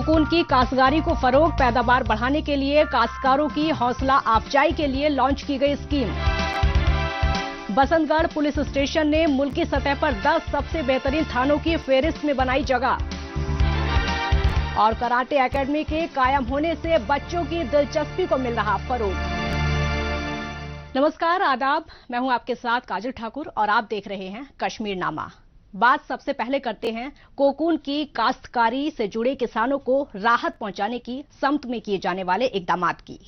Cocoon की काश्तकारी को फरोग, पैदावार बढ़ाने के लिए काश्तकारों की हौसला अफजाई के लिए लॉन्च की गई स्कीम। बसंतगढ़ पुलिस स्टेशन ने मुल्की सतह पर 10 सबसे बेहतरीन थानों की फेहरिस्त में बनाई जगह। और कराटे एकेडमी के कायम होने से बच्चों की दिलचस्पी को मिल रहा फरोग। नमस्कार, आदाब, मैं हूं आपके साथ काजल ठाकुर और आप देख रहे हैं कश्मीर नामा। बात सबसे पहले करते हैं कोकून की काश्तकारी से जुड़े किसानों को राहत पहुंचाने की समत में किए जाने वाले इकदामात की।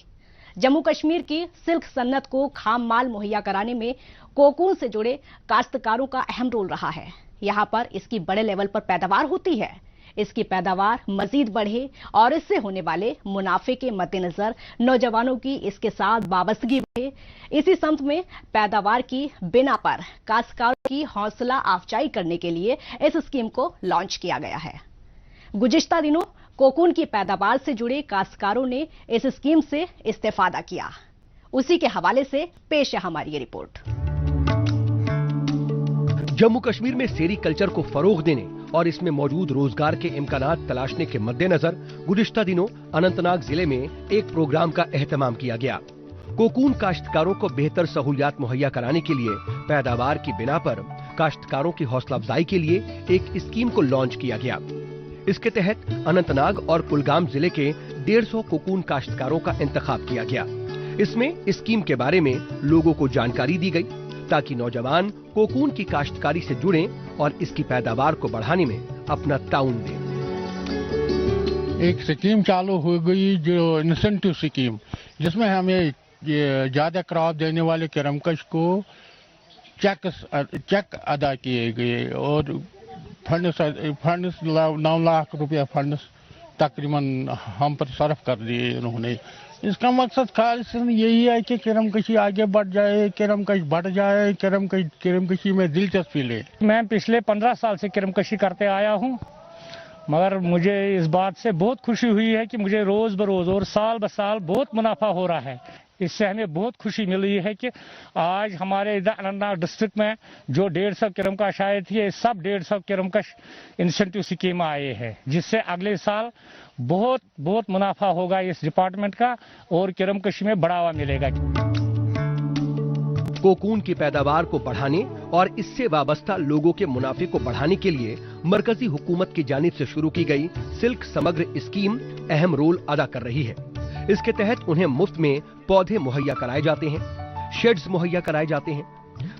जम्मू कश्मीर की सिल्क सन्नत को खाम माल मुहैया कराने में कोकून से जुड़े काश्तकारों का अहम रोल रहा है। यहां पर इसकी बड़े लेवल पर पैदावार होती है। इसकी पैदावार मजीद बढ़े और इससे होने वाले मुनाफे के मद्देनजर नौजवानों की इसके साथ वाबस्तगी बढ़े। इसी समत में पैदावार की बिना पर काश्तकारों की हौसला अफजाई करने के लिए इस स्कीम को लॉन्च किया गया है। गुज़िश्ता दिनों कोकून की पैदावार से जुड़े काश्तकारों ने इस स्कीम से इस्तेफादा किया। उसी के हवाले से पेश है हमारी ये रिपोर्ट। जम्मू कश्मीर में सेरीकल्चर को फरोग देने और इसमें मौजूद रोजगार के इम्कानात तलाशने के मद्देनजर गुज़िश्ता दिनों अनंतनाग जिले में एक प्रोग्राम का एहतमाम किया गया। कोकून काश्तकारों को बेहतर सहूलियात मुहैया कराने के लिए पैदावार की बिना पर काश्तकारों की हौसला अफजाई के लिए एक स्कीम को लॉन्च किया गया। इसके तहत अनंतनाग और कुलगाम जिले के 150 कोकून काश्तकारों का इंतखाब किया गया। इसमें स्कीम के बारे में लोगों को जानकारी दी गई ताकि नौजवान कोकून की काश्तकारी से जुड़ें और इसकी पैदावार को बढ़ाने में अपना ताउन दें। एक स्कीम चालू हो गई जो इंसेंटिव स्कीम, जिसमें हमें ज्यादा क्रॉप देने वाले किरमकश को चेक अदा किए गए और फंड्स 9 लाख रुपया फंड्स तकरीबन हम पर सर्फ कर दिए उन्होंने। इसका मकसद खास यही है कि किरमकशी आगे बढ़ जाए, किरमकश बढ़ जाए, किरमकशी में दिलचस्पी ले। मैं पिछले 15 साल से किरमकशी करते आया हूं, मगर मुझे इस बात से बहुत खुशी हुई है कि मुझे रोज बरोज और साल ब साल बहुत मुनाफा हो रहा है। इससे हमें बहुत खुशी मिल रही है कि आज हमारे इधर अनंतनाग डिस्ट्रिक्ट में जो 150 किरमकश आए थे, सब 150 किरमकश इंसेंटिव स्कीम आए हैं, जिससे अगले साल बहुत मुनाफा होगा इस डिपार्टमेंट का और किरमकशी में बढ़ावा मिलेगा। कोकून की पैदावार को बढ़ाने और इससे वाबस्ता लोगों के मुनाफे को बढ़ाने के लिए मरकजी हुकूमत की जानिब से शुरू की गई सिल्क समग्र स्कीम अहम रोल अदा कर रही है। इसके तहत उन्हें मुफ्त में पौधे मुहैया कराए जाते हैं, शेड्स मुहैया कराए जाते हैं,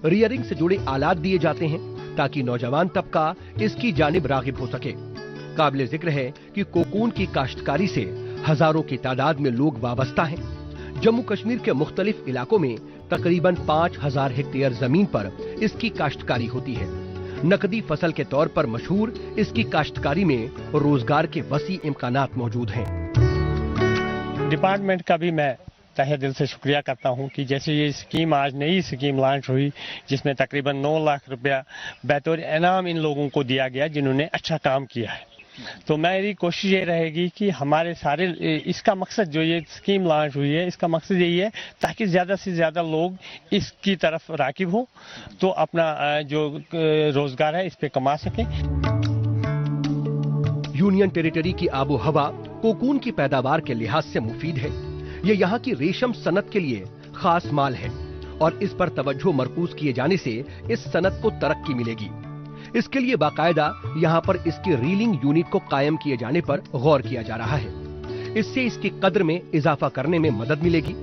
रियरिंग से जुड़े आलात दिए जाते हैं ताकि नौजवान तबका इसकी जानिब रागिब हो सके। काबिल जिक्र है कि कोकून की काश्तकारी से हजारों की तादाद में लोग वाबस्ता हैं। जम्मू कश्मीर के मुख्तलिफ इलाकों में तकरीबन 5000 हेक्टेयर जमीन पर इसकी काश्तकारी होती है। नकदी फसल के तौर पर मशहूर इसकी काश्तकारी में रोजगार के वसी इम्कानात मौजूद हैं। डिपार्टमेंट का भी मैं तहे दिल से शुक्रिया करता हूं कि जैसे ये स्कीम आज नई स्कीम लॉन्च हुई, जिसमें तकरीबन 9 लाख रुपया बतौर इनाम इन लोगों को दिया गया जिन्होंने अच्छा काम किया है। तो मेरी कोशिश ये रहेगी कि हमारे सारे इसका मकसद जो ये स्कीम लॉन्च हुई है, इसका मकसद यही है ताकि ज़्यादा से ज़्यादा लोग इसकी तरफ राकिब हो तो अपना जो रोजगार है इस पे कमा सकें। यूनियन टेरिटरी की आबो हवा कोकून की पैदावार के लिहाज से मुफीद है। ये यहाँ की रेशम सनत के लिए खास माल है और इस पर तवज्जो मरकूज किए जाने से इस सनत को तरक्की मिलेगी। इसके लिए बाकायदा यहाँ पर इसकी रीलिंग यूनिट को कायम किए जाने पर गौर किया जा रहा है। इससे इसकी कद्र में इजाफा करने में मदद मिलेगी।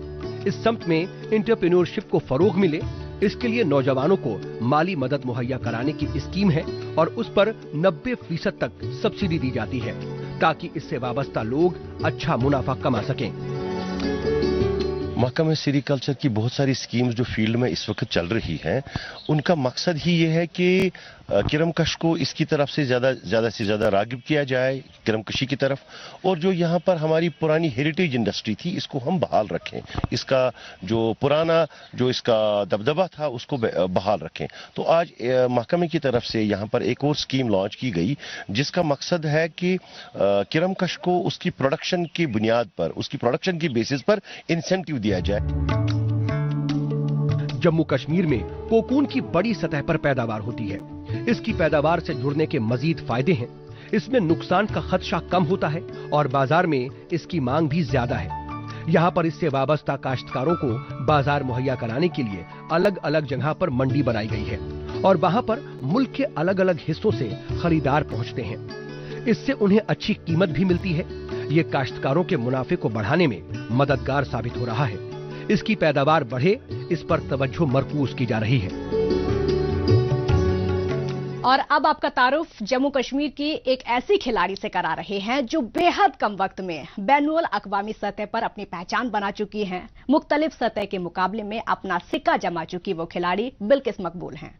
इस समत में एंटरप्रेन्योरशिप को फरोग मिले, इसके लिए नौजवानों को माली मदद मुहैया कराने की स्कीम है और उस पर 90% तक सब्सिडी दी जाती है ताकि इससे वाबस्ता लोग अच्छा मुनाफा कमा सकें। महकमा सेरीकल्चर की बहुत सारी स्कीम्स जो फील्ड में इस वक्त चल रही हैं, उनका मकसद ही ये है कि किरमकश को इसकी तरफ से ज़्यादा रागिब किया जाए, किरमकशी की तरफ, और जो यहाँ पर हमारी पुरानी हेरिटेज इंडस्ट्री थी इसको हम बहाल रखें, इसका जो पुराना जो इसका दबदबा था उसको बहाल रखें। तो आज महकमे की तरफ से यहाँ पर एक और स्कीम लॉन्च की गई जिसका मकसद है कि किरमकश को उसकी प्रोडक्शन की बुनियाद पर, उसकी प्रोडक्शन की बेसिस पर इंसेंटिव दिया जाए। जम्मू कश्मीर में कोकून की बड़ी सतह पर पैदावार होती है। इसकी पैदावार से जुड़ने के मजीद फायदे हैं। इसमें नुकसान का खदशा कम होता है और बाजार में इसकी मांग भी ज्यादा है। यहाँ पर इससे वाबस्ता काश्तकारों को बाजार मुहैया कराने के लिए अलग अलग जगह पर मंडी बनाई गई है और वहाँ पर मुल्क के अलग अलग हिस्सों से खरीदार पहुँचते हैं। इससे उन्हें अच्छी कीमत भी मिलती है। ये काश्तकारों के मुनाफे को बढ़ाने में मददगार साबित हो रहा है। इसकी पैदावार बढ़े, इस पर तवज्जो मरकूज की जा रही है। और अब आपका तारुफ जम्मू कश्मीर की एक ऐसी खिलाड़ी से करा रहे हैं जो बेहद कम वक्त में बैनुल अक़वामी सतह पर अपनी पहचान बना चुकी हैं। मुख्तलिफ सतह के मुकाबले में अपना सिक्का जमा चुकी वो खिलाड़ी बिल्किस मकबूल हैं।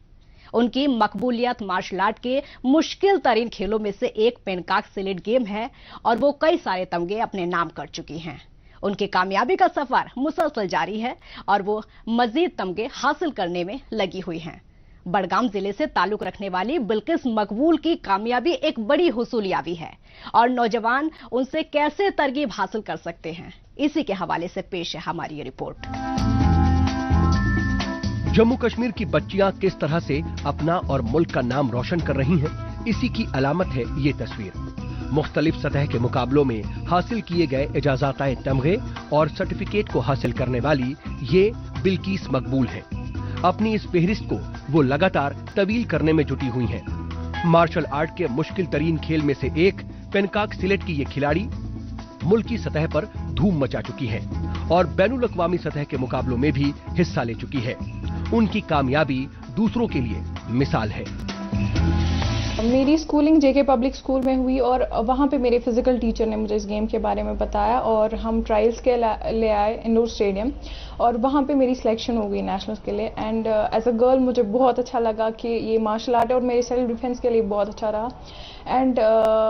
उनकी मकबूलियत मार्शल आर्ट के मुश्किल तरीन खेलों में से एक पेनकाक सिलेट गेम है और वो कई सारे तमगे अपने नाम कर चुकी हैं। उनकी कामयाबी का सफर मुसलसल जारी है और वो मजीद तमगे हासिल करने में लगी हुई हैं। बड़गाम जिले से ताल्लुक रखने वाली बिल्किस मकबूल की कामयाबी एक बड़ी हुसूलियाबी है और नौजवान उनसे कैसे तरगीब हासिल कर सकते हैं, इसी के हवाले से पेश है हमारी ये रिपोर्ट। जम्मू कश्मीर की बच्चियां किस तरह से अपना और मुल्क का नाम रोशन कर रही हैं, इसी की अलामत है ये तस्वीर। मुख्तलिफ सतह के मुकाबलों में हासिल किए गए इजाज़ाताए तमगे और सर्टिफिकेट को हासिल करने वाली ये बिल्किस मकबूल है। अपनी इस फहरिस्त को वो लगातार तवील करने में जुटी हुई हैं। मार्शल आर्ट के मुश्किल तरीन खेल में से एक पेनकाक सिलेट की ये खिलाड़ी मुल्की सतह पर धूम मचा चुकी है और बैनुल अक़वामी सतह के मुकाबलों में भी हिस्सा ले चुकी है। उनकी कामयाबी दूसरों के लिए मिसाल है। मेरी स्कूलिंग जेके पब्लिक स्कूल में हुई और वहाँ पे मेरे फिजिकल टीचर ने मुझे इस गेम के बारे में बताया और हम ट्रायल्स के ले आए इंडोर स्टेडियम और वहाँ पे मेरी सिलेक्शन हो गई नेशनल्स के लिए। एंड एज अ गर्ल मुझे बहुत अच्छा लगा कि ये मार्शल आर्ट है और मेरे सेल्फ डिफेंस के लिए बहुत अच्छा रहा। एंड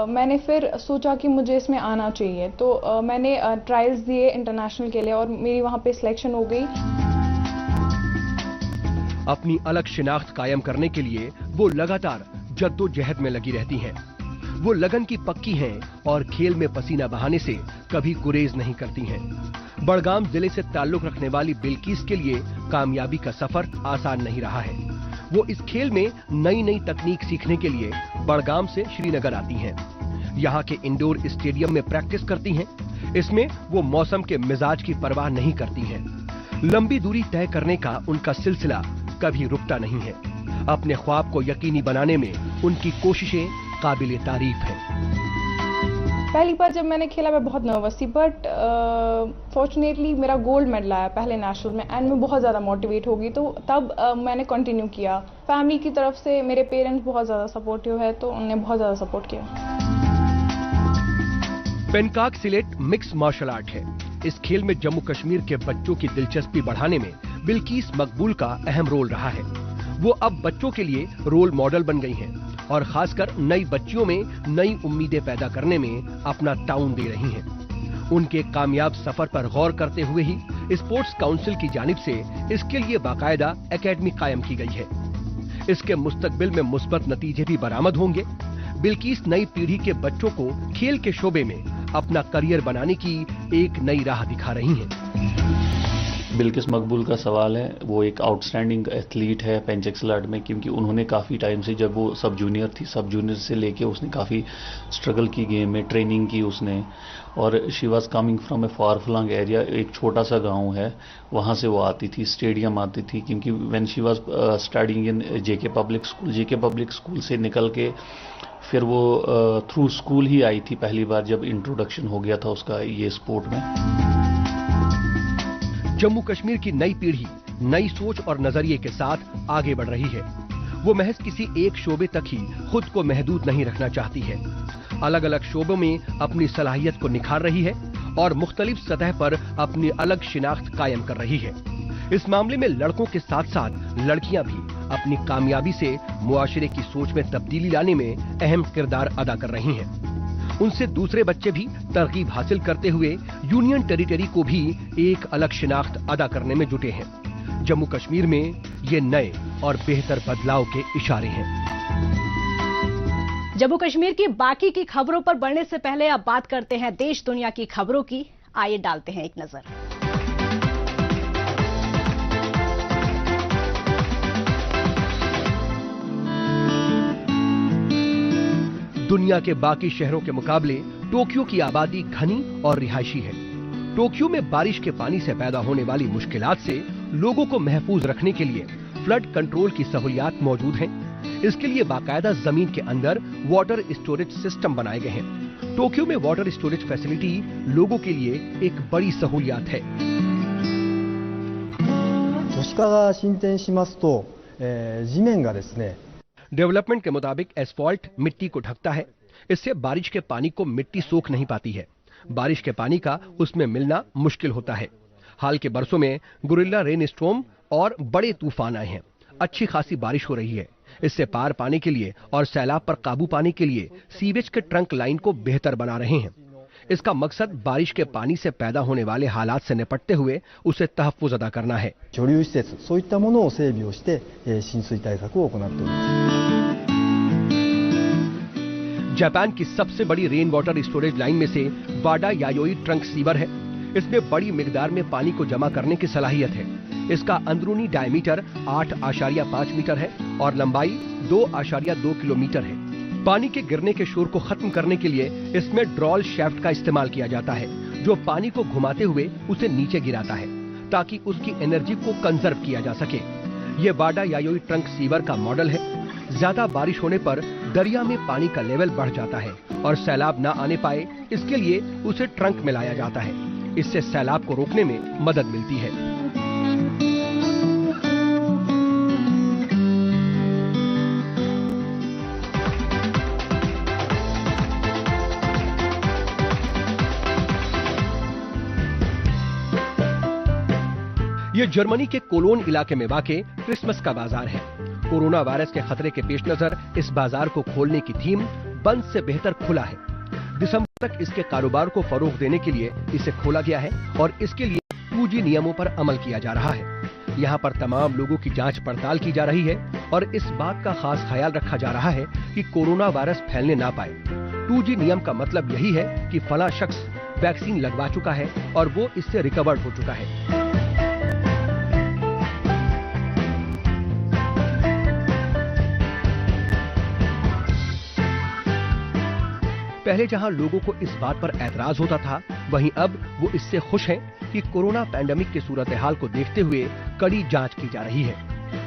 मैंने फिर सोचा कि मुझे इसमें आना चाहिए, तो मैंने ट्रायल्स दिए इंटरनेशनल के लिए और मेरी वहाँ पे सिलेक्शन हो गई। अपनी अलग शिनाख्त कायम करने के लिए वो लगातार जद्दोजहद में लगी रहती हैं। वो लगन की पक्की हैं और खेल में पसीना बहाने से कभी गुरेज नहीं करती हैं। बड़गाम जिले से ताल्लुक रखने वाली बिल्किस के लिए कामयाबी का सफर आसान नहीं रहा है। वो इस खेल में नई नई तकनीक सीखने के लिए बड़गाम से श्रीनगर आती हैं। यहाँ के इंडोर स्टेडियम में प्रैक्टिस करती हैं। इसमें वो मौसम के मिजाज की परवाह नहीं करती हैं। लंबी दूरी तय करने का उनका सिलसिला कभी रुकता नहीं है। अपने ख्वाब को यकीनी बनाने में उनकी कोशिशें काबिले तारीफ हैं। पहली बार जब मैंने खेला मैं बहुत नर्वस थी, बट फॉर्चुनेटली मेरा गोल्ड मेडल आया पहले नेशनल में एंड मैं बहुत ज़्यादा मोटिवेट हो गई, तो तब मैंने कंटिन्यू किया। फैमिली की तरफ से मेरे पेरेंट्स बहुत ज़्यादा सपोर्टिव है, तो उन्होंने बहुत ज़्यादा सपोर्ट किया। पेनकाक सिलेट मिक्स मार्शल आर्ट है। इस खेल में जम्मू कश्मीर के बच्चों की दिलचस्पी बढ़ाने में बिल्किस मकबूल का अहम रोल रहा है। वो अब बच्चों के लिए रोल मॉडल बन गई हैं और खासकर नई बच्चियों में नई उम्मीदें पैदा करने में अपना ताउन दे रही हैं। उनके कामयाब सफर पर गौर करते हुए ही स्पोर्ट्स काउंसिल की जानिब से इसके लिए बाकायदा एकेडमी कायम की गई है। इसके मुस्तकबिल में मुस्बत नतीजे भी बरामद होंगे। बिल्किस नई पीढ़ी के बच्चों को खेल के शोबे में अपना करियर बनाने की एक नई राह दिखा रही हैं। बिल्किस मकबूल का सवाल है, वो एक आउटस्टैंडिंग एथलीट है पेंचेक्सलाट में, क्योंकि उन्होंने काफ़ी टाइम से, जब वो सब जूनियर थी, सब जूनियर से लेके उसने काफ़ी स्ट्रगल की गेम में, ट्रेनिंग की उसने। और she was coming from a far flung area, एक छोटा सा गांव है, वहाँ से वो आती थी, स्टेडियम आती थी, क्योंकि when she was studying in JK public school से निकल के फिर वो थ्रू स्कूल ही आई थी पहली बार, जब इंट्रोडक्शन हो गया था उसका ये स्पोर्ट में। जम्मू कश्मीर की नई पीढ़ी नई सोच और नजरिए के साथ आगे बढ़ रही है। वो महज किसी एक शोबे तक ही खुद को महदूद नहीं रखना चाहती है। अलग अलग शोबों में अपनी सलाहियत को निखार रही है और मुख्तलिफ सतह पर अपनी अलग शिनाख्त कायम कर रही है। इस मामले में लड़कों के साथ साथ लड़कियां भी अपनी कामयाबी से मुआशरे की सोच में तब्दीली लाने में अहम किरदार अदा कर रही हैं। उनसे दूसरे बच्चे भी तरकीब हासिल करते हुए यूनियन टेरिटरी को भी एक अलग शिनाख्त अदा करने में जुटे हैं। जम्मू कश्मीर में ये नए और बेहतर बदलाव के इशारे हैं। जम्मू कश्मीर की बाकी की खबरों पर बढ़ने से पहले अब बात करते हैं देश दुनिया की खबरों की। आइए डालते हैं एक नजर। दुनिया के बाकी शहरों के मुकाबले टोक्यो की आबादी घनी और रिहायशी है। टोक्यो में बारिश के पानी से पैदा होने वाली मुश्किलात से लोगों को महफूज रखने के लिए फ्लड कंट्रोल की सहूलियात मौजूद हैं। इसके लिए बाकायदा जमीन के अंदर वाटर स्टोरेज सिस्टम बनाए गए हैं। टोक्यो में वाटर स्टोरेज फैसिलिटी लोगों के लिए एक बड़ी सहूलियत है। 都市化が進展しますと、地面がですね डेवलपमेंट के मुताबिक एस्फॉल्ट मिट्टी को ढकता है। इससे बारिश के पानी को मिट्टी सोख नहीं पाती है। बारिश के पानी का उसमें मिलना मुश्किल होता है। हाल के बरसों में गोरिल्ला रेन स्टॉर्म और बड़े तूफान आए हैं। अच्छी खासी बारिश हो रही है। इससे पार पाने के लिए और सैलाब पर काबू पाने के लिए सीवेज के ट्रंक लाइन को बेहतर बना रहे हैं। इसका मकसद बारिश के पानी से पैदा होने वाले हालात से निपटते हुए उसे तहफ्फुज अदा करना है। 貯留施設そういったものを整備をして、浸水対策を行っております。 जापान की सबसे बड़ी रेन वाटर स्टोरेज लाइन में से वाडा यायोई ट्रंक सीवर है। इसमें बड़ी मिकदार में पानी को जमा करने की सलाहियत है। इसका अंदरूनी डायमीटर 8.5 मीटर है और लंबाई 2.2 किलोमीटर है। पानी के गिरने के शोर को खत्म करने के लिए इसमें ड्रॉल शैफ्ट का इस्तेमाल किया जाता है, जो पानी को घुमाते हुए उसे नीचे गिराता है ताकि उसकी एनर्जी को कंजर्व किया जा सके। ये वाडा यायोई ट्रंक सीवर का मॉडल है। ज्यादा बारिश होने पर दरिया में पानी का लेवल बढ़ जाता है और सैलाब न आने पाए, इसके लिए उसे ट्रंक में लाया जाता है। इससे सैलाब को रोकने में मदद मिलती है। ये जर्मनी के कोलोन इलाके में वाक़े क्रिसमस का बाजार है। कोरोना वायरस के खतरे के पेश नजर इस बाजार को खोलने की थीम बंद से बेहतर खुला है। दिसंबर तक इसके कारोबार को फरोग देने के लिए इसे खोला गया है और इसके लिए 2G नियमों पर अमल किया जा रहा है। यहाँ पर तमाम लोगों की जांच पड़ताल की जा रही है और इस बात का खास ख्याल रखा जा रहा है कि कोरोना वायरस फैलने ना पाए। 2G नियम का मतलब यही है कि फला शख्स वैक्सीन लगवा चुका है और वो इससे रिकवर्ड हो चुका है। पहले जहां लोगों को इस बात पर ऐतराज होता था, वहीं अब वो इससे खुश हैं कि कोरोना पैंडेमिक की सूरत हाल को देखते हुए कड़ी जांच की जा रही है।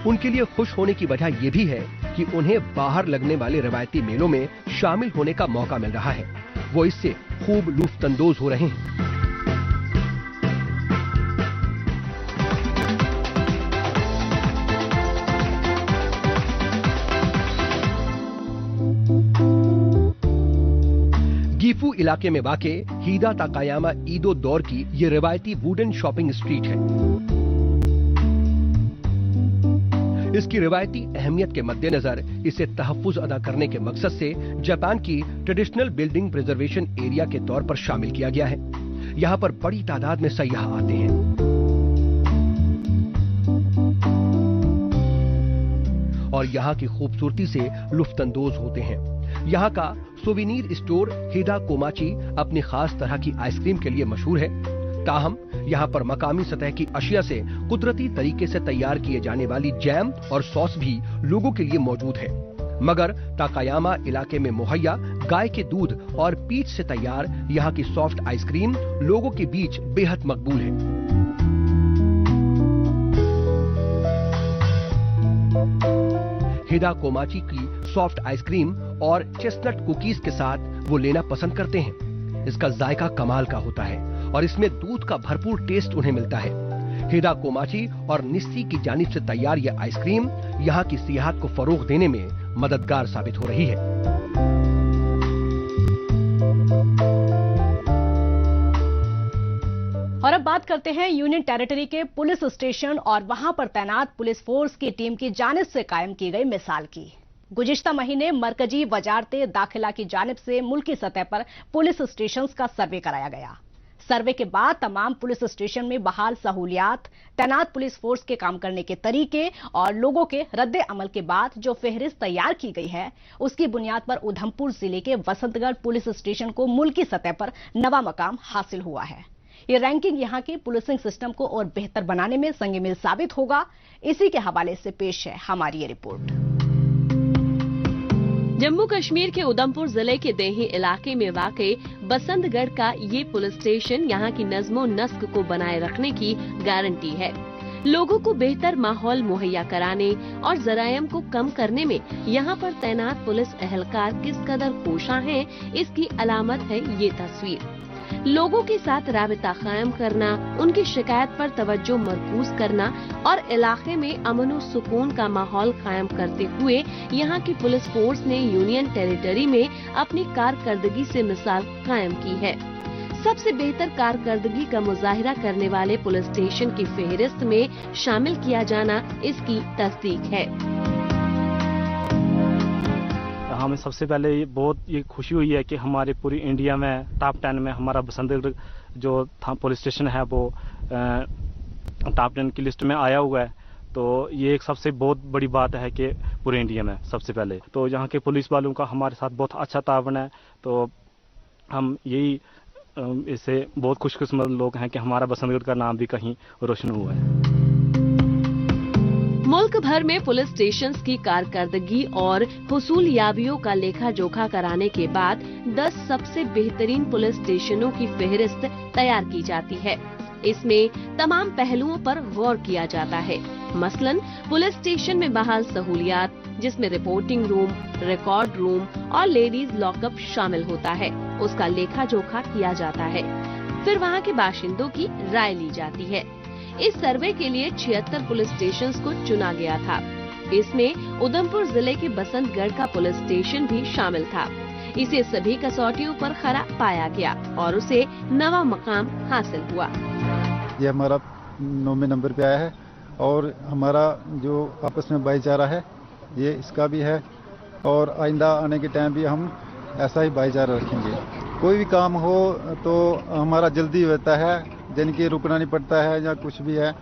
उनके लिए खुश होने की वजह ये भी है कि उन्हें बाहर लगने वाले रवायती मेलों में शामिल होने का मौका मिल रहा है। वो इससे खूब लुत्फानंदोज हो रहे हैं। गीफू इलाके में वाक़े हीदा ताकायामा ईदो दौर की ये रिवायती वुडन शॉपिंग स्ट्रीट है। इसकी रिवायती अहमियत के मद्देनजर इसे तहफ्फुज अदा करने के मकसद से जापान की ट्रेडिशनल बिल्डिंग प्रिजर्वेशन एरिया के तौर पर शामिल किया गया है। यहाँ पर बड़ी तादाद में सयाह आते हैं। और यहाँ की खूबसूरती से लुत्फानंदोज होते हैं। यहाँ का सोवेनिर स्टोर हिदा कोमाची अपनी खास तरह की आइसक्रीम के लिए मशहूर है। ताहम यहाँ पर मकामी सतह की अशिया से कुदरती तरीके से तैयार किए जाने वाली जैम और सॉस भी लोगों के लिए मौजूद है। मगर ताकायामा इलाके में मुहैया गाय के दूध और पीच से तैयार यहाँ की सॉफ्ट आइसक्रीम लोगों के बीच बेहद मकबूल है। हिदा कोमाची की सॉफ्ट आइसक्रीम और चेस्टनट कुकीज के साथ वो लेना पसंद करते हैं। इसका जायका कमाल का होता है और इसमें दूध का भरपूर टेस्ट उन्हें मिलता है। हिदा कोमाची और निस्सी की जानिब से तैयार यह आइसक्रीम यहाँ की सियाहत को फरोग देने में मददगार साबित हो रही है। और अब बात करते हैं यूनियन टेरिटरी के पुलिस स्टेशन और वहां पर तैनात पुलिस फोर्स की टीम की जानिब से कायम की गई मिसाल की। गुज़िश्ता महीने मरकजी वजारते दाखिला की जानिब से मुल्की सतह पर पुलिस स्टेशंस का सर्वे कराया गया। सर्वे के बाद तमाम पुलिस स्टेशन में बहाल सहूलियात, तैनात पुलिस फोर्स के काम करने के तरीके और लोगों के रद्द अमल के बाद जो फहरिस्त तैयार की गई है, उसकी बुनियाद पर उधमपुर जिले के वसंतगढ़ पुलिस स्टेशन को मुल्की सतह पर नवा मकाम हासिल हुआ है। ये रैंकिंग यहाँ के पुलिसिंग सिस्टम को और बेहतर बनाने में संग मिल साबित होगा। इसी के हवाले से पेश है हमारी ये रिपोर्ट। जम्मू कश्मीर के उधमपुर जिले के देही इलाके में वाक़ बसंतगढ़ का ये पुलिस स्टेशन यहाँ की नज़्मो नस्क को बनाए रखने की गारंटी है। लोगों को बेहतर माहौल मुहैया कराने और जरायम को कम करने में यहाँ पर तैनात पुलिस एहलकार किस कदर कोशां हैं, इसकी अलामत है ये तस्वीर। लोगों के साथ राबिता कायम करना, उनकी शिकायत पर तवज्जो मरकूज करना और इलाके में अमन और सुकून का माहौल कायम करते हुए यहाँ की पुलिस फोर्स ने यूनियन टेरिटरी में अपनी कारकर्दगी से मिसाल कायम की है। सबसे बेहतर कारकर्दगी का मुजाहिरा करने वाले पुलिस स्टेशन की फेहरिस्त में शामिल किया जाना इसकी तस्दीक है। हमें सबसे पहले बहुत ये खुशी हुई है कि हमारे पूरी इंडिया में टॉप 10 में हमारा बसंतगढ़ जो पुलिस स्टेशन है वो टॉप 10 की लिस्ट में आया हुआ है। तो ये एक सबसे बहुत बड़ी बात है कि पूरे इंडिया में सबसे पहले तो यहाँ के पुलिस वालों का हमारे साथ बहुत अच्छा तावन है। तो हम यही इससे बहुत खुशकिस्मत लोग हैं कि हमारा बसंतगढ़ का नाम भी कहीं रोशन हुआ है। मुल्क भर में पुलिस स्टेशंस की कारकर्दगी और हुसूलियाबियों का लेखा जोखा कराने के बाद 10 सबसे बेहतरीन पुलिस स्टेशनों की फेहरिस्त तैयार की जाती है। इसमें तमाम पहलुओं पर गौर किया जाता है। मसलन पुलिस स्टेशन में बहाल सहूलियात, जिसमें रिपोर्टिंग रूम, रिकॉर्ड रूम और लेडीज लॉकअप शामिल होता है, उसका लेखा जोखा किया जाता है। फिर वहाँ के बाशिंदों की राय ली जाती है। इस सर्वे के लिए 76 पुलिस स्टेशंस को चुना गया था। इसमें उधमपुर जिले के बसंतगढ़ का पुलिस स्टेशन भी शामिल था। इसे सभी कसौटियों पर खरा पाया गया और उसे नवा मकाम हासिल हुआ। ये हमारा 9वें नंबर पे आया है और हमारा जो आपस में भाईचारा है ये इसका भी है और आइंदा आने के टाइम भी हम ऐसा ही भाईचारा रखेंगे। कोई भी काम हो तो हमारा जल्दी होता है, जिनकी रुकना नहीं पड़ता है या कुछ भी है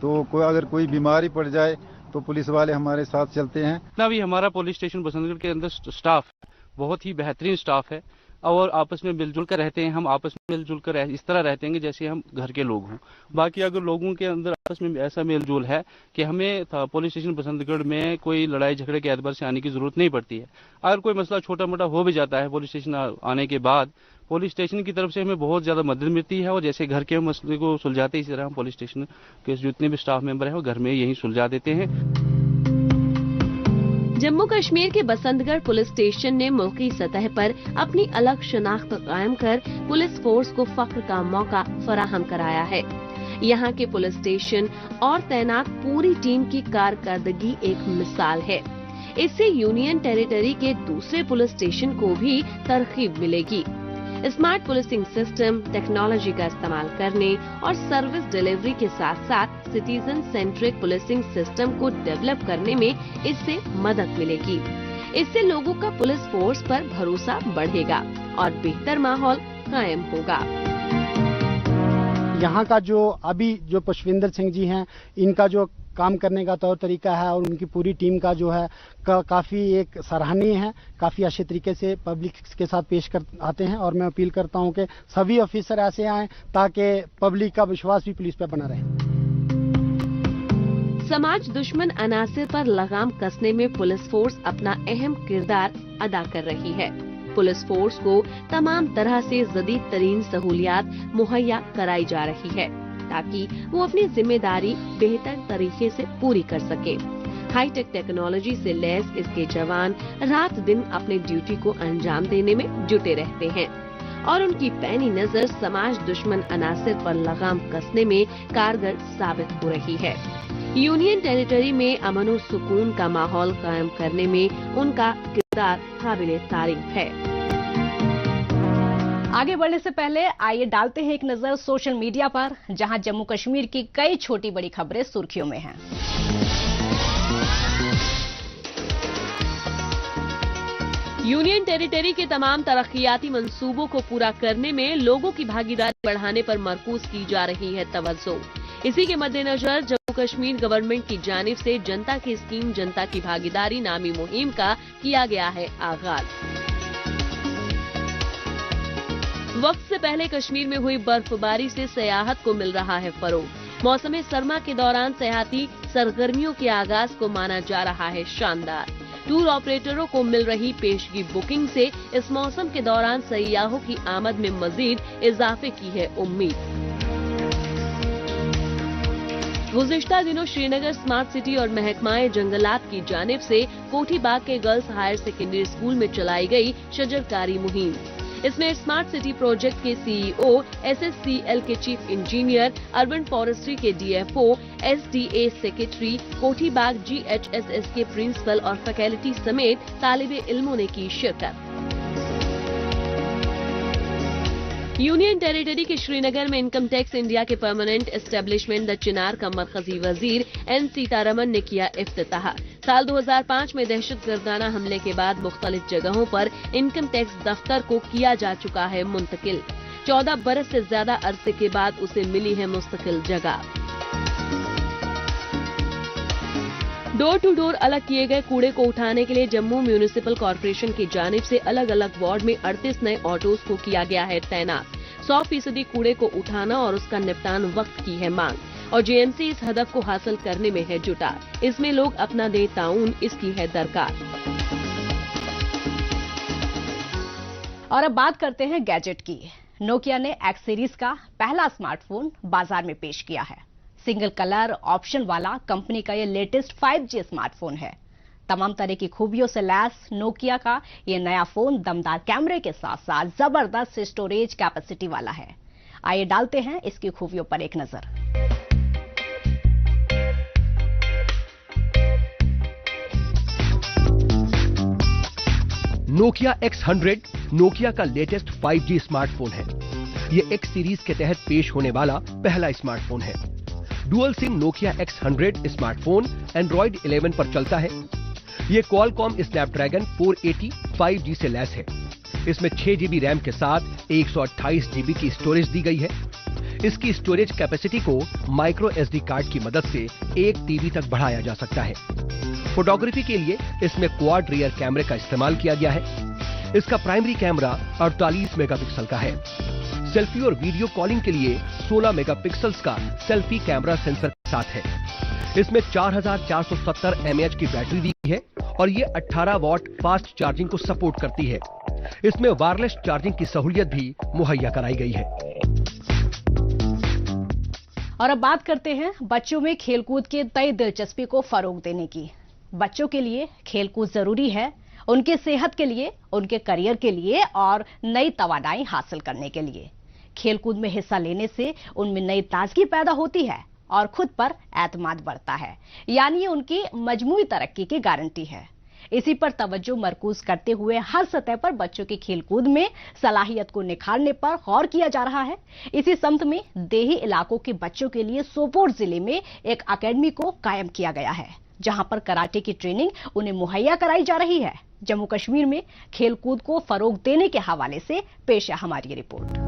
तो अगर कोई बीमारी पड़ जाए तो पुलिस वाले हमारे साथ चलते हैं। इतना भी हमारा पुलिस स्टेशन बसंतगढ़ के अंदर स्टाफ बहुत ही बेहतरीन स्टाफ है और आपस में मिलजुल कर रहते हैं। हम आपस में मिलजुल कर इस तरह रहते हैं जैसे हम घर के लोग हों। बाकी अगर लोगों के अंदर आपस में ऐसा मेलजोल है कि हमें पुलिस स्टेशन बसंतगढ़ में कोई लड़ाई झगड़े के एतबार से आने की जरूरत नहीं पड़ती है। अगर कोई मसला छोटा मोटा हो भी जाता है पुलिस स्टेशन आने के बाद, पुलिस स्टेशन की तरफ से हमें बहुत ज्यादा मदद मिलती है और जैसे घर के मसले को सुलझाते इसी तरह हम पुलिस स्टेशन के जितने भी स्टाफ मेंबर हैं वो घर में यही सुलझा देते हैं। जम्मू कश्मीर के बसंतगढ़ पुलिस स्टेशन ने मुल्की सतह पर अपनी अलग शनाख्त कायम कर पुलिस फोर्स को फख्र का मौका फराहम कराया है। यहाँ के पुलिस स्टेशन और तैनात पूरी टीम की कारकर्दगी एक मिसाल है। इससे यूनियन टेरिटरी के दूसरे पुलिस स्टेशन को भी तरकीब मिलेगी। स्मार्ट पुलिसिंग सिस्टम, टेक्नोलॉजी का इस्तेमाल करने और सर्विस डिलीवरी के साथ साथ सिटीजन सेंट्रिक पुलिसिंग सिस्टम को डेवलप करने में इससे मदद मिलेगी। इससे लोगों का पुलिस फोर्स पर भरोसा बढ़ेगा और बेहतर माहौल कायम होगा। यहाँ का जो पुष्पिंदर सिंह जी हैं, इनका जो काम करने का तौर तरीका है और उनकी पूरी टीम का जो है काफ़ी एक सराहनीय है। काफ़ी अच्छे तरीके से पब्लिक के साथ पेश कर आते हैं और मैं अपील करता हूं कि सभी ऑफिसर ऐसे आएं ताकि पब्लिक का विश्वास भी पुलिस पर बना रहे। समाज दुश्मन अनासिर पर लगाम कसने में पुलिस फोर्स अपना अहम किरदार अदा कर रही है। पुलिस फोर्स को तमाम तरह से जदीद तरीन सहूलियात मुहैया कराई जा रही है ताकि वो अपनी जिम्मेदारी बेहतर तरीके से पूरी कर सके। हाईटेक टेक्नोलॉजी से लैस इसके जवान रात दिन अपने ड्यूटी को अंजाम देने में जुटे रहते हैं और उनकी पैनी नजर समाज दुश्मन अनासिर पर लगाम कसने में कारगर साबित हो रही है। यूनियन टेरिटरी में अमन और सुकून का माहौल कायम करने में उनका किरदार काबिले तारीफ है। आगे बढ़ने से पहले आइए डालते हैं एक नजर सोशल मीडिया पर, जहां जम्मू कश्मीर की कई छोटी बड़ी खबरें सुर्खियों में हैं। यूनियन टेरिटरी के तमाम तरक्कियाती मंसूबों को पूरा करने में लोगों की भागीदारी बढ़ाने पर मरकूज की जा रही है तवज्जो। इसी के मद्देनजर जम्मू कश्मीर गवर्नमेंट की जानिब से जनता की स्कीम जनता की भागीदारी नामी मुहिम का किया गया है आगाज। वक्त से पहले कश्मीर में हुई बर्फबारी से सयाहत को मिल रहा है फरोग। मौसम सरमा के दौरान सयाहती सरगर्मियों के आगाज को माना जा रहा है शानदार। टूर ऑपरेटरों को मिल रही पेशगी बुकिंग से इस मौसम के दौरान सयाहों की आमद में मजीद इजाफे की है उम्मीद। गुज़िश्ता दिनों श्रीनगर स्मार्ट सिटी और महकमाए जंगलात की जानिब से कोठी बाग के गर्ल्स हायर सेकेंडरी स्कूल में चलाई गई शजरकारी मुहिम। इसमें स्मार्ट सिटी प्रोजेक्ट के सीईओ, SSCL के चीफ इंजीनियर, अर्बन फॉरेस्ट्री के DFO, SDA सेक्रेटरी, कोठी बाग GHSS के प्रिंसिपल और फैकल्टी समेत तालिबे इल्मों ने की शिरकत। यूनियन टेरिटरी के श्रीनगर में इनकम टैक्स इंडिया के परमानेंट एस्टेब्लिशमेंट द चिनार का मरकजी वजीर N सीतारमन ने किया इफ्तिताह। साल 2005 में दहशतगर्दाना हमले के बाद मुख्तलिफ जगहों पर इनकम टैक्स दफ्तर को किया जा चुका है मुंतकिल। 14 बरस से ज्यादा अरसे के बाद उसे मिली है मुस्तकिल जगह। डोर टू डोर अलग किए गए कूड़े को उठाने के लिए जम्मू म्यूनिसिपल कॉर्पोरेशन की जानिब से अलग अलग वार्ड में 38 नए ऑटोज को किया गया है तैनात। 100% कूड़े को उठाना और उसका निपटान वक्त की है मांग और JMC इस हदफ को हासिल करने में है जुटा। इसमें लोग अपना दे ताउन, इसकी है दरकार। और अब बात करते हैं गैजेट की। नोकिया ने X सीरीज का पहला स्मार्टफोन बाजार में पेश किया है। सिंगल कलर ऑप्शन वाला कंपनी का ये लेटेस्ट 5G स्मार्टफोन है। तमाम तरह की खूबियों से लैस नोकिया का ये नया फोन दमदार कैमरे के साथ साथ जबरदस्त स्टोरेज कैपेसिटी वाला है। आइए डालते हैं इसकी खूबियों पर एक नजर। नोकिया X100 नोकिया का लेटेस्ट 5G स्मार्टफोन है। ये X सीरीज के तहत पेश होने वाला पहला स्मार्टफोन है। Dual SIM Nokia X100 smartphone Android 11 पर चलता है। ये क्वालकॉम स्नैपड्रैगन 480 5G से लैस है। इसमें 6 GB रैम के साथ 128 GB की स्टोरेज दी गई है। इसकी स्टोरेज कैपेसिटी को माइक्रो SD कार्ड की मदद से 1 TB तक बढ़ाया जा सकता है। फोटोग्राफी के लिए इसमें क्वाड रियर कैमरे का इस्तेमाल किया गया है। इसका प्राइमरी कैमरा 48 मेगापिक्सल का है। सेल्फी और वीडियो कॉलिंग के लिए 16 मेगापिक्सल्स का सेल्फी कैमरा सेंसर के साथ है। इसमें 4470 mAh की बैटरी दी है और ये 18 वॉट फास्ट चार्जिंग को सपोर्ट करती है। इसमें वायरलेस चार्जिंग की सहूलियत भी मुहैया कराई गई है। और अब बात करते हैं बच्चों में खेलकूद के तय दिलचस्पी को फरोग देने की। बच्चों के लिए खेलकूद जरूरी है, उनके सेहत के लिए, उनके करियर के लिए और नई तवानाई हासिल करने के लिए। खेलकूद में हिस्सा लेने से उनमें नई ताजगी पैदा होती है और खुद पर एतमाद बढ़ता है, यानी ये उनकी मजमूई तरक्की की गारंटी है। इसी पर तवज्जो मरकूज करते हुए हर सतह पर बच्चों की खेलकूद में सलाहियत को निखारने पर गौर किया जा रहा है। इसी समत में देही इलाकों के बच्चों के लिए सोपोर जिले में एक अकेडमी को कायम किया गया है, जहां पर कराटे की ट्रेनिंग उन्हें मुहैया कराई जा रही है। जम्मू कश्मीर में खेलकूद को फरोग देने के हवाले से पेश है हमारी रिपोर्ट।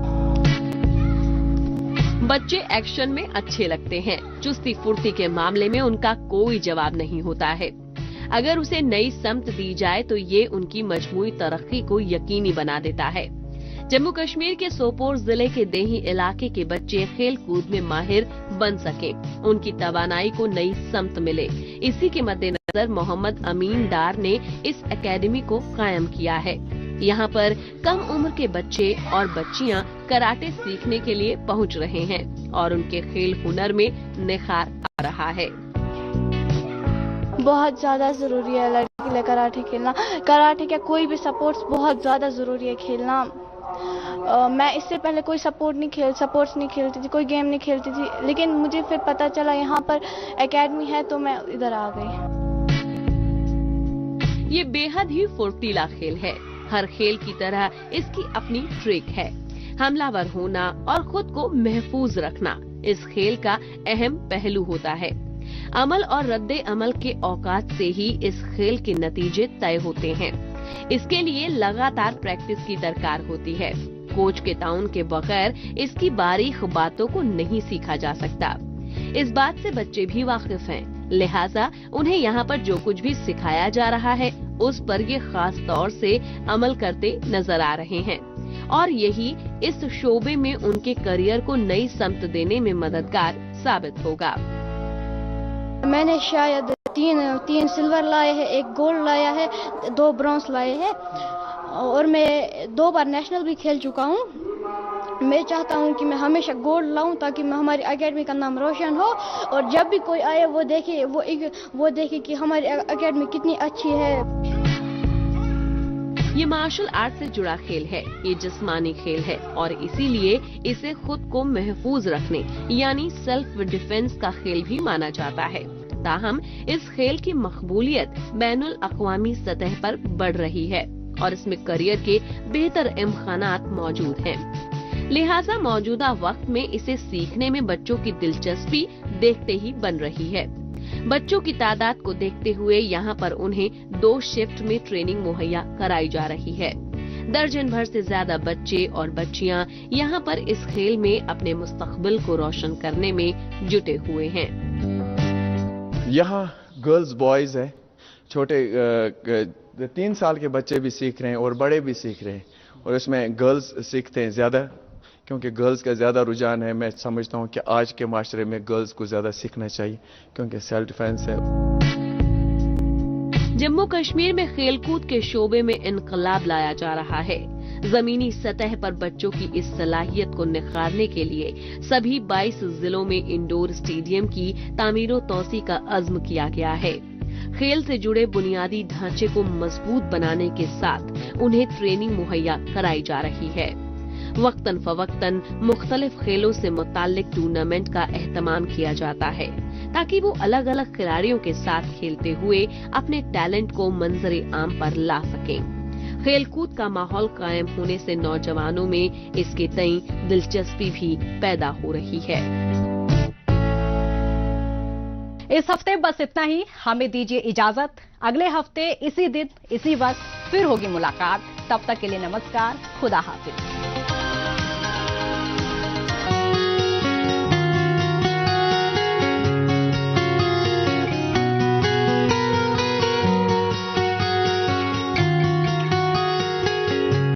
बच्चे एक्शन में अच्छे लगते हैं, चुस्ती फुर्ती के मामले में उनका कोई जवाब नहीं होता है। अगर उसे नई समत दी जाए तो ये उनकी मजमूई तरक्की को यकीनी बना देता है। जम्मू कश्मीर के सोपोर जिले के देही इलाके के बच्चे खेल कूद में माहिर बन सके, उनकी तवानाई को नई समत मिले, इसी के मद्देनजर मोहम्मद अमीन डार ने इस एकेडमी को कायम किया है। यहाँ पर कम उम्र के बच्चे और बच्चियाँ कराटे सीखने के लिए पहुँच रहे हैं और उनके खेल हुनर में निखार आ रहा है। बहुत ज्यादा जरूरी है लड़की के लिए कराटे खेलना। कराटे का कोई भी सपोर्ट्स बहुत ज्यादा जरूरी है खेलना। मैं इससे पहले कोई सपोर्ट्स नहीं खेलती थी, कोई गेम नहीं खेलती थी, लेकिन मुझे फिर पता चला यहाँ पर एकेडमी है तो मैं इधर आ गई। ये बेहद ही फुर्तीला खेल है। हर खेल की तरह इसकी अपनी ट्रिक है। हमलावर होना और खुद को महफूज रखना इस खेल का अहम पहलू होता है। अमल और रद्दे अमल के औकात से ही इस खेल के नतीजे तय होते हैं। इसके लिए लगातार प्रैक्टिस की दरकार होती है। कोच के ताउन के बगैर इसकी बारीक बातों को नहीं सीखा जा सकता। इस बात से बच्चे भी वाकिफ हैं, लिहाजा उन्हें यहाँ पर जो कुछ भी सिखाया जा रहा है उस पर ये खास तौर से अमल करते नजर आ रहे हैं और यही इस शोबे में उनके करियर को नई समत देने में मददगार साबित होगा। मैंने शायद तीन सिल्वर लाए हैं, 1 गोल्ड लाया है, 2 ब्रॉन्ज लाए हैं और मैं 2 बार नेशनल भी खेल चुका हूँ। मैं चाहता हूँ कि मैं हमेशा गोल्ड लाऊं ताकि मैं हमारी एकेडमी का नाम रोशन हो और जब भी कोई आए वो देखे कि हमारी एकेडमी कितनी अच्छी है। ये मार्शल आर्ट से जुड़ा खेल है, ये जिस्मानी खेल है और इसीलिए इसे खुद को महफूज रखने यानी सेल्फ डिफेंस का खेल भी माना जाता है। ताहम इस खेल की मकबूलियत बैनुल अक़वामी सतह पर बढ़ रही है और इसमें करियर के बेहतर इम्कानात मौजूद हैं। लिहाजा मौजूदा वक्त में इसे सीखने में बच्चों की दिलचस्पी देखते ही बन रही है। बच्चों की तादाद को देखते हुए यहाँ पर उन्हें 2 शिफ्ट में ट्रेनिंग मुहैया कराई जा रही है। दर्जन भर से ज्यादा बच्चे और बच्चियाँ यहाँ पर इस खेल में अपने मुस्तकबिल को रोशन करने में जुटे हुए हैं। यहाँ गर्ल्स बॉयज है, छोटे 3 साल के बच्चे भी सीख रहे हैं और बड़े भी सीख रहे हैं और इसमें गर्ल्स सीखते हैं ज्यादा क्योंकि गर्ल्स का ज्यादा रुझान है। मैं समझता हूँ कि आज के माशरे में गर्ल्स को ज्यादा सीखना चाहिए क्योंकि सेल्फ डिफेंस है। जम्मू कश्मीर में खेलकूद के शोबे में इनकलाब लाया जा रहा है। जमीनी सतह पर बच्चों की इस सलाहियत को निखारने के लिए सभी 22 जिलों में इंडोर स्टेडियम की तामीरो तौसी का अज़्म किया गया है। खेल से जुड़े बुनियादी ढांचे को मजबूत बनाने के साथ उन्हें ट्रेनिंग मुहैया कराई जा रही है। वक्तन फवक्तन मुख्तलिफ खेलों से मुताल्लिक टूर्नामेंट का एहतमाम किया जाता है ताकि वो अलग अलग खिलाड़ियों के साथ खेलते हुए अपने टैलेंट को मंजरे आम पर ला सकें। खेलकूद का माहौल कायम होने से नौजवानों में इसके तई दिलचस्पी भी पैदा हो रही है। इस हफ्ते बस इतना ही, हमें दीजिए इजाजत। अगले हफ्ते इसी दिन इसी वक्त फिर होगी मुलाकात। तब तक के लिए नमस्कार, खुदा हाफिज।